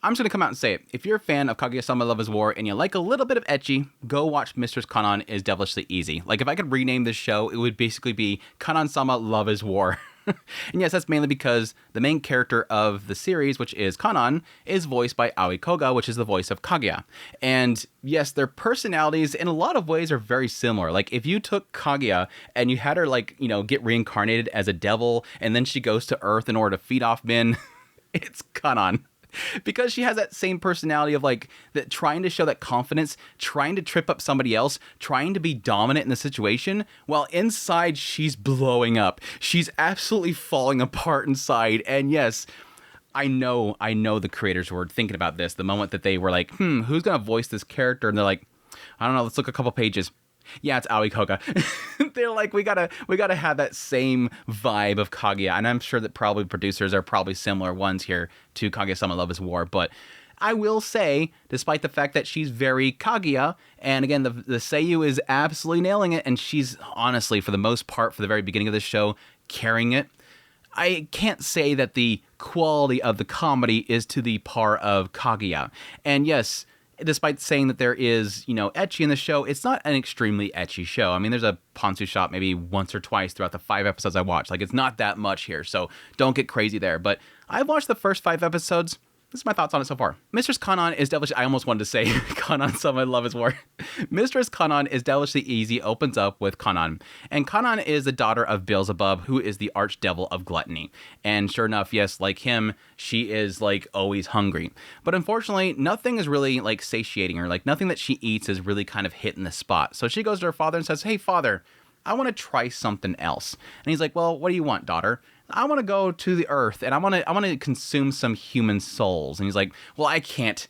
I'm just going to come out and say it. If you're a fan of Kaguya-sama Love is War and you like a little bit of ecchi, go watch Mistress Kanan is Devilishly Easy. Like, if I could rename this show, it would basically be Kanan-sama Love is War. And yes, that's mainly because the main character of the series, which is Kanan, is voiced by Aoi Koga, which is the voice of Kaguya. And yes, their personalities in a lot of ways are very similar. Like, if you took Kaguya and you had her, like, get reincarnated as a devil, and then she goes to Earth in order to feed off men, it's Kanan. Because she has that same personality of like that, trying to show that confidence, trying to trip up somebody else, trying to be dominant in the situation, while inside she's blowing up. She's absolutely falling apart inside. And yes, I know the creators were thinking about this the moment that they were like, who's gonna voice this character? And they're like, I don't know, let's look a couple pages. Yeah, it's Aoi Koga. They're like, we gotta have that same vibe of Kaguya, and I'm sure that probably producers are probably similar ones here to Kaguya-sama Love is War. But I will say, despite the fact that she's very Kaguya, and again, the seiyuu is absolutely nailing it, and she's honestly, for the most part, for the very beginning of this show, carrying it. I can't say that the quality of the comedy is to the par of Kaguya. And yes, despite saying that there is, ecchi in the show, it's not an extremely ecchi show. I mean, there's a Ponzu shot maybe once or twice throughout the 5 episodes I watched. Like, it's not that much here, so don't get crazy there. But I've watched the first 5 episodes. This is my thoughts on it so far. Mistress Kanan is devilishly... I almost wanted to say Kanan-sama Love is War. Mistress Kanan is Devilishly Easy opens up with Kanan. And Kanan is the daughter of Beelzebub, who is the archdevil of gluttony. And sure enough, yes, like him, she is, like, always hungry. But unfortunately, nothing is really, like, satiating her. Like, nothing that she eats is really kind of hitting the spot. So she goes to her father and says, "Hey, father, I want to try something else." And he's like, "Well, what do you want, daughter?" "I want to go to the earth and I want to consume some human souls." And he's like, "Well, I can't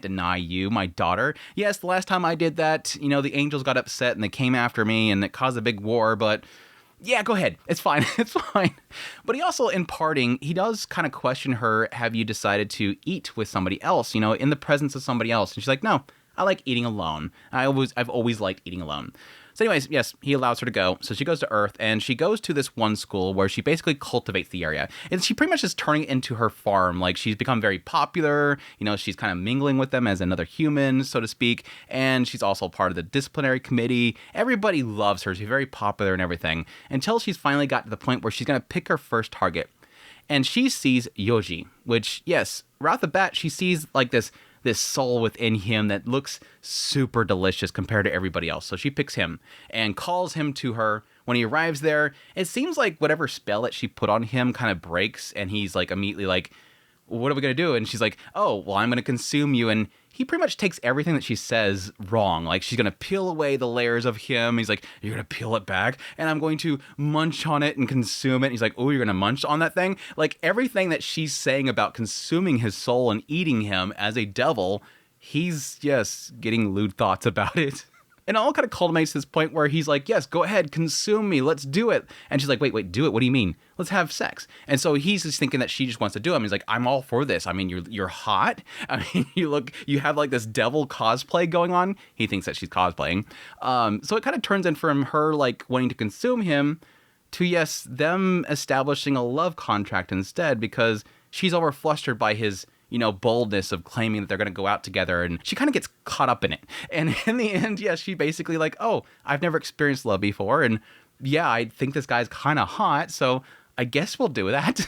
deny you, my daughter. Yes, the last time I did that, the angels got upset and they came after me and it caused a big war, but yeah, go ahead. It's fine. It's fine." But he also, in parting, he does kind of question her, "Have you decided to eat with somebody else, in the presence of somebody else?" And she's like, "No, I like eating alone. I've always liked eating alone." So anyways, yes, he allows her to go. So she goes to Earth, and she goes to this one school where she basically cultivates the area. And she pretty much is turning it into her farm. Like, she's become very popular. She's kind of mingling with them as another human, so to speak. And she's also part of the disciplinary committee. Everybody loves her. She's very popular and everything. Until she's finally got to the point where she's going to pick her first target. And she sees Yoji, which, yes, right off the bat, she sees like this soul within him that looks super delicious compared to everybody else. So she picks him and calls him to her. When he arrives there, it seems like whatever spell that she put on him kind of breaks, and he's like immediately like, "What are we going to do?" And she's like, "Oh, well, I'm going to consume you." And he pretty much takes everything that she says wrong. Like, she's going to peel away the layers of him. He's like, "You're going to peel it back, and I'm going to munch on it and consume it." And he's like, "Oh, you're going to munch on that thing?" Like, everything that she's saying about consuming his soul and eating him as a devil, he's, yes, getting lewd thoughts about it. And it all kind of culminates to this point where he's like, "Yes, go ahead, consume me, let's do it." And she's like, wait, do it? What do you mean? Let's have sex. And so he's just thinking that she just wants to do it. He's like, "I'm all for this. I mean, you're hot. I mean, you have like this devil cosplay going on." He thinks that she's cosplaying. So it kind of turns in from her like wanting to consume him to, yes, them establishing a love contract instead, because she's over flustered by his boldness of claiming that they're going to go out together, and she kind of gets caught up in it. And in the end, yeah, she basically like, "Oh, I've never experienced love before, and yeah, I think this guy's kind of hot, so I guess we'll do that."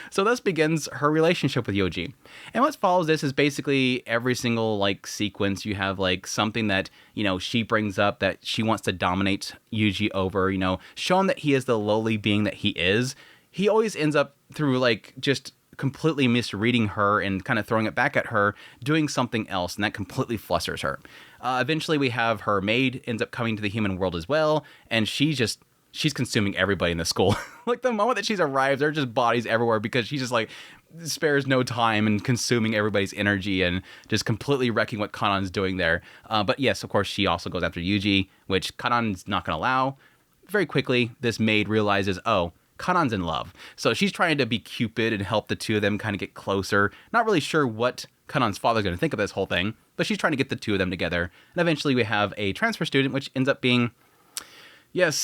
So thus begins her relationship with Yoji. And what follows this is basically every single like sequence. You have like something that, she brings up that she wants to dominate Yuji over, show him that he is the lowly being that he is. He always ends up through like just completely misreading her and kind of throwing it back at her, doing something else, and that completely flusters her. Eventually we have her maid ends up coming to the human world as well, and she's consuming everybody in the school. Like, the moment that she's arrived, there are just bodies everywhere, because she's just like spares no time in consuming everybody's energy and just completely wrecking what Kanan's doing there. But yes, of course, she also goes after Yuji, which Kanan's not going to allow. Very quickly, this maid realizes, oh, Kanan's in love. So she's trying to be Cupid and help the two of them kind of get closer. Not really sure what Kanan's father's going to think of this whole thing, but she's trying to get the two of them together. And eventually we have a transfer student, which ends up being Yes,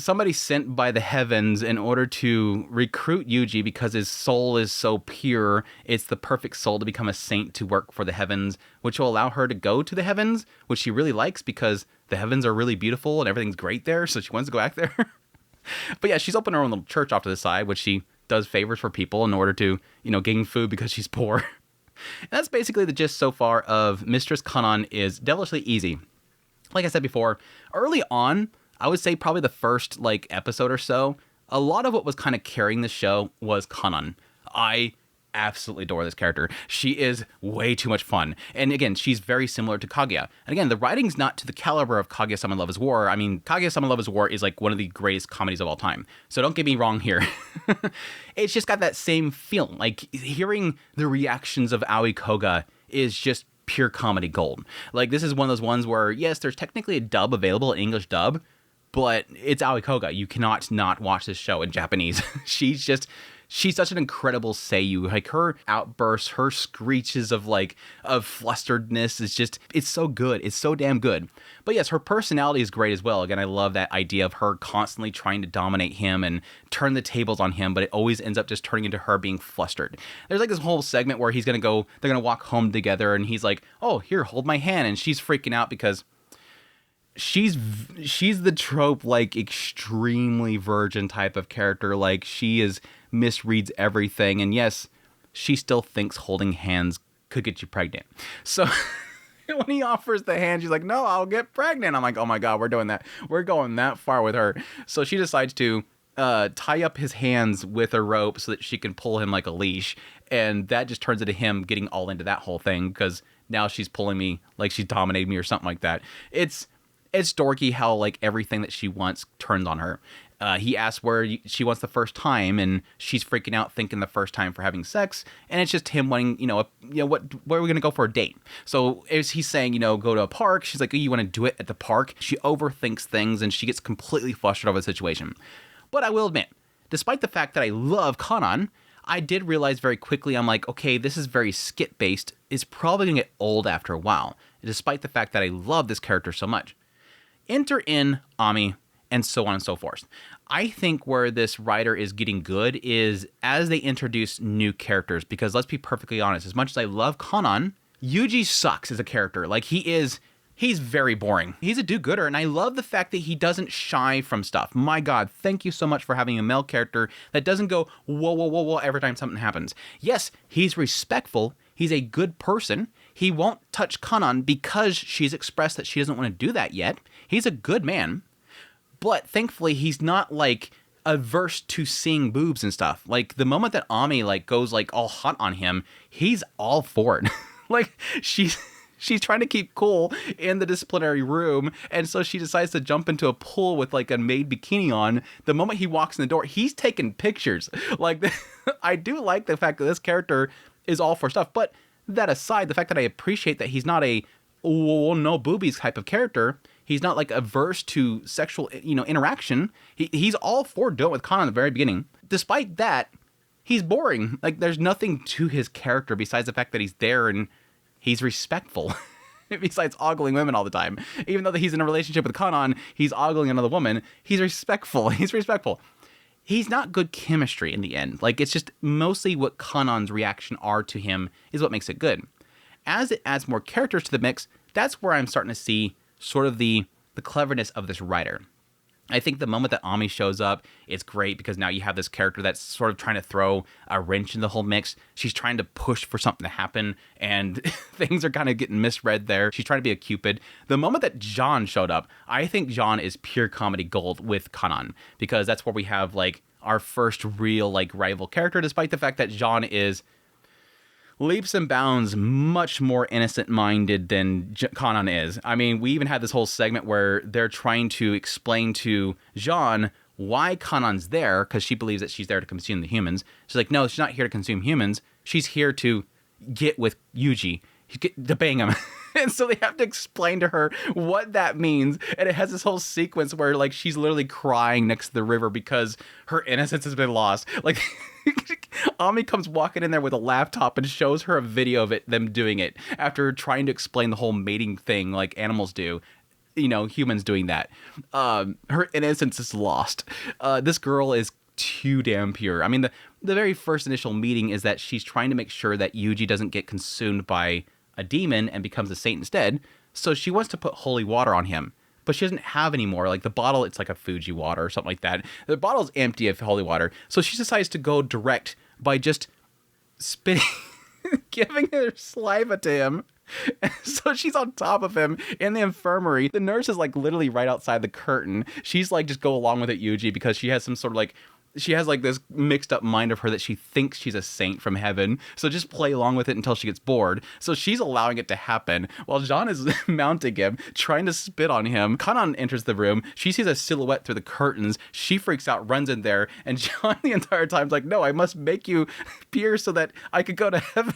somebody sent by the heavens in order to recruit Yuji because his soul is so pure. It's the perfect soul to become a saint to work for the heavens, which will allow her to go to the heavens, which she really likes because the heavens are really beautiful and everything's great there, so she wants to go back there. But yeah, she's opened her own little church off to the side, which she does favors for people in order to, gain food because she's poor. And that's basically the gist so far of Mistress Kanan is Devilishly Easy. Like I said before, early on, I would say probably the first episode or so, a lot of what was kind of carrying the show was Kanan. I absolutely adore this character. She is way too much fun. And again, she's very similar to Kaguya. And again, the writing's not to the caliber of Kaguya-sama Love is War. I mean, Kaguya-sama Love is War is one of the greatest comedies of all time. So don't get me wrong here. It's just got that same feeling. Hearing the reactions of Aoi Koga is just pure comedy gold. This is one of those ones where, yes, there's technically a dub available, an English dub, but it's Aoi Koga. You cannot not watch this show in Japanese. She's such an incredible seiyuu. Her outbursts, her screeches of flusteredness is it's so good. It's so damn good. But yes, her personality is great as well. Again, I love that idea of her constantly trying to dominate him and turn the tables on him, but it always ends up just turning into her being flustered. There's this whole segment where they're going to walk home together and he's like, "Oh, here, hold my hand." And she's freaking out because she's the trope extremely virgin type of character. She misreads everything, and yes, she still thinks holding hands could get you pregnant. So when he offers the hand, she's like, "No, I'll get pregnant." I'm like, oh my god, we're doing that. We're going that far with her. So she decides to tie up his hands with a rope so that she can pull him like a leash, and that just turns into him getting all into that whole thing because now she's pulling me like she's dominating me or something like that. It's dorky how everything that she wants turns on her. He asks where she wants the first time, and she's freaking out thinking the first time for having sex, and it's just him wanting, where are we going to go for a date? So as he's saying, go to a park, she's like, "Oh, you want to do it at the park?" She overthinks things, and she gets completely flustered over the situation. But I will admit, despite the fact that I love Kanan, I did realize very quickly, I'm like, okay, this is very skit-based. It's probably going to get old after a while, despite the fact that I love this character so much. Enter in Ami, and so on and so forth. I think where this writer is getting good is as they introduce new characters, because let's be perfectly honest, as much as I love Kanan, Yuji sucks as a character. He's very boring. He's a do-gooder, and I love the fact that he doesn't shy from stuff. My god, thank you so much for having a male character that doesn't go, whoa, whoa, whoa, whoa, every time something happens. Yes, he's respectful, he's a good person, he won't touch Kanan because she's expressed that she doesn't want to do that yet. He's a good man. But thankfully, he's not averse to seeing boobs and stuff. The moment that Ami goes all hot on him, he's all for it. She's trying to keep cool in the disciplinary room, and so she decides to jump into a pool with a maid bikini on. The moment he walks in the door, he's taking pictures. I do like the fact that this character is all for stuff. But that aside, the fact that I appreciate that he's not a no boobies type of character. He's not averse to sexual, interaction. He's all for doing it with Kanan at the very beginning. Despite that, he's boring. There's nothing to his character besides the fact that he's there and he's respectful. Besides ogling women all the time. Even though he's in a relationship with Kanan, he's ogling another woman. He's respectful. He's not good chemistry in the end. It's just mostly what Kanan's reaction are to him is what makes it good. As it adds more characters to the mix, that's where I'm starting to see sort of the cleverness of this writer. I think the moment that Ami shows up, it's great because now you have this character that's sort of trying to throw a wrench in the whole mix. She's trying to push for something to happen, and things are kind of getting misread there. She's trying to be a Cupid. The moment that John showed up, I think John is pure comedy gold with Kanan, because that's where we have our first real rival character, despite the fact that John is leaps and bounds much more innocent-minded than Kanan is. I mean, we even had this whole segment where they're trying to explain to Jean why Kanan's there, because she believes that she's there to consume the humans. She's like, no, she's not here to consume humans. She's here to get with Yuji, to bang him. And so they have to explain to her what that means. And it has this whole sequence where she's literally crying next to the river because her innocence has been lost. Ami comes walking in there with a laptop and shows her a video of them doing it after trying to explain the whole mating thing like animals do. humans doing that. Her innocence is lost. This girl is too damn pure. I mean, the very first initial meeting is that she's trying to make sure that Yuji doesn't get consumed by a demon and becomes a saint instead. So she wants to put holy water on him, but she doesn't have any more. Like the bottle, it's like a Fuji water or something like that. The bottle's empty of holy water. So she decides to go direct by just spitting, giving her saliva to him. So she's on top of him in the infirmary. The nurse is like literally right outside the curtain. She's like, just go along with it, Yuji, because she has some sort of like, she has like this mixed up mind of her that she thinks she's a saint from heaven. So just play along with it until she gets bored. So she's allowing it to happen while Jean is mounting him, trying to spit on him. Kanan enters the room. She sees a silhouette through the curtains. She freaks out, runs in there. And Jean the entire time's like, no, I must make you pure so that I could go to heaven.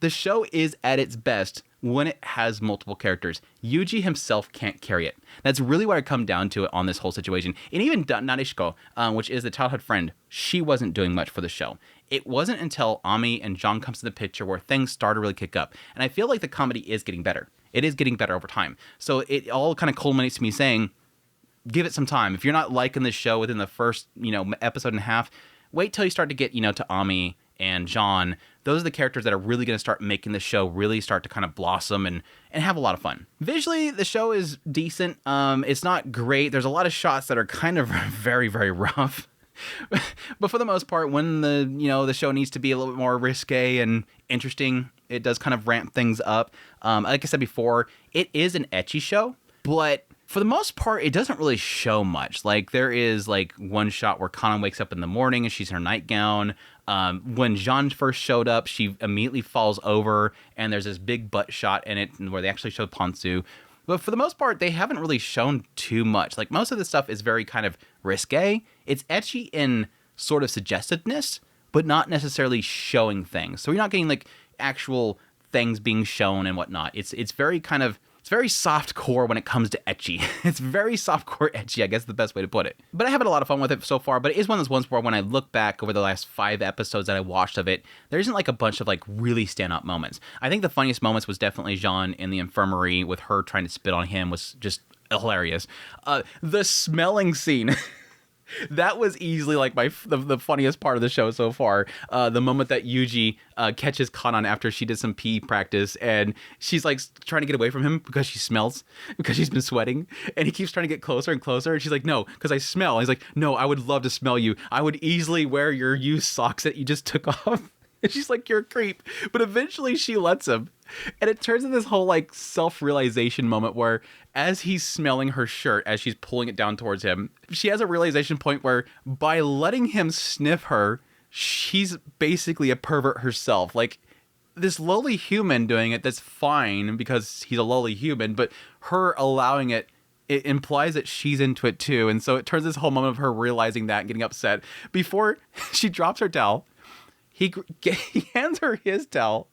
The show is at its best when it has multiple characters. Yuji himself can't carry it. That's really what I come down to it on this whole situation. And even Narishiko, which is the childhood friend, she wasn't doing much for the show. It wasn't until Ami and Jean comes to the picture where things start to really kick up. And I feel like the comedy is getting better. It is getting better over time. So it all kind of culminates to me saying, give it some time. If you're not liking the show within the first, episode and a half, wait till you start to get, to Ami and Jean. Those are the characters that are really going to start making the show really start to kind of blossom and have a lot of fun. Visually, the show is decent. It's not great. There's a lot of shots that are kind of very, very rough. But for the most part, when the show needs to be a little bit more risque and interesting, it does kind of ramp things up. Like I said before, it is an ecchi show, but for the most part, it doesn't really show much. Like, there is, like, one shot where Kanan wakes up in the morning and she's in her nightgown. When Jean first showed up, she immediately falls over, and there's this big butt shot in it where they actually show Ponsu. But for the most part, they haven't really shown too much. Like, most of the stuff is very kind of risque. It's ecchi in sort of suggestiveness, but not necessarily showing things. So you're not getting, like, actual things being shown and whatnot. It's very kind of... It's very soft-core when it comes to ecchi. It's very soft-core ecchi, I guess is the best way to put it. But I have had a lot of fun with it so far, but it is one of those ones where when I look back over the last 5 episodes that I watched of it, there isn't like a bunch of like really stand-out moments. I think the funniest moments was definitely Jean in the infirmary with her trying to spit on him was just hilarious. The smelling scene... That was easily like the funniest part of the show so far. The moment that Yuji catches Kanan after she did some pee practice, and she's like trying to get away from him because she smells, because she's been sweating, and he keeps trying to get closer and closer, and she's like, no, because I smell. And he's like, no, I would love to smell you. I would easily wear your used socks that you just took off. And she's like, you're a creep. But eventually she lets him. And it turns into this whole like self-realization moment where as he's smelling her shirt, as she's pulling it down towards him, she has a realization point where by letting him sniff her, she's basically a pervert herself. Like, this lowly human doing it, that's fine because he's a lowly human, but her allowing it, it implies that she's into it too. And so it turns this whole moment of her realizing that and getting upset. Before she drops her towel, he hands her his towel,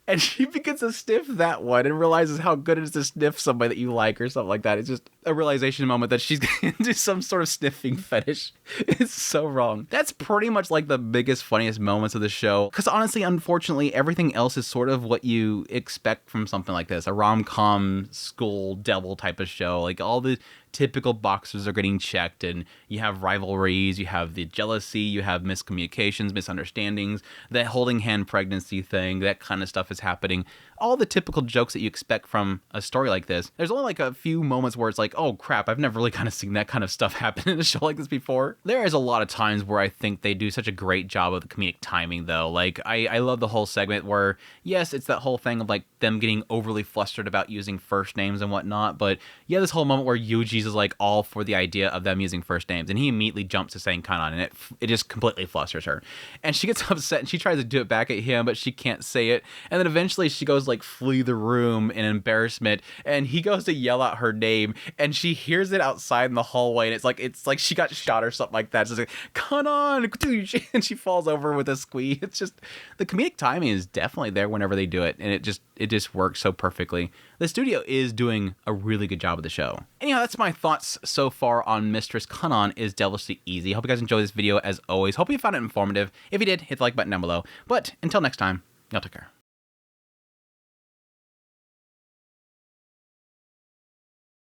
and she begins to sniff that one and realizes how good it is to sniff somebody that you like or something like that. It's just a realization moment that she's into some sort of sniffing fetish. It's so wrong. That's pretty much like the biggest, funniest moments of the show. Because honestly, unfortunately, everything else is sort of what you expect from something like this. A rom-com school devil type of show. Like, all the typical boxes are getting checked, and you have rivalries, you have the jealousy, you have miscommunications, misunderstandings, that holding hand pregnancy thing, that kind of stuff is happening. All the typical jokes that you expect from a story like this. There's only like a few moments where it's like, oh crap, I've never really kind of seen that kind of stuff happen in a show like this before. There is a lot of times where I think they do such a great job of the comedic timing though. Like, I love the whole segment where, yes, it's that whole thing of like them getting overly flustered about using first names and whatnot, but yeah, this whole moment where Yuji's is like all for the idea of them using first names, and he immediately jumps to saying Kanan, and it just completely flusters her. And she gets upset and she tries to do it back at him, but she can't say it. And then eventually she goes like flee the room in embarrassment, and he goes to yell out her name, and she hears it outside in the hallway, and it's like she got shot or something like that. It's just like, Kanan, and she falls over with a squeak. It's just, the comedic timing is definitely there whenever they do it, and it just works so perfectly. The studio is doing a really good job of the show. Anyhow, that's my thoughts so far on Mistress Kanan is Devilishly Easy. Hope you guys enjoyed this video as always. Hope you found it informative. If you did, hit the like button down below. But until next time, y'all take care.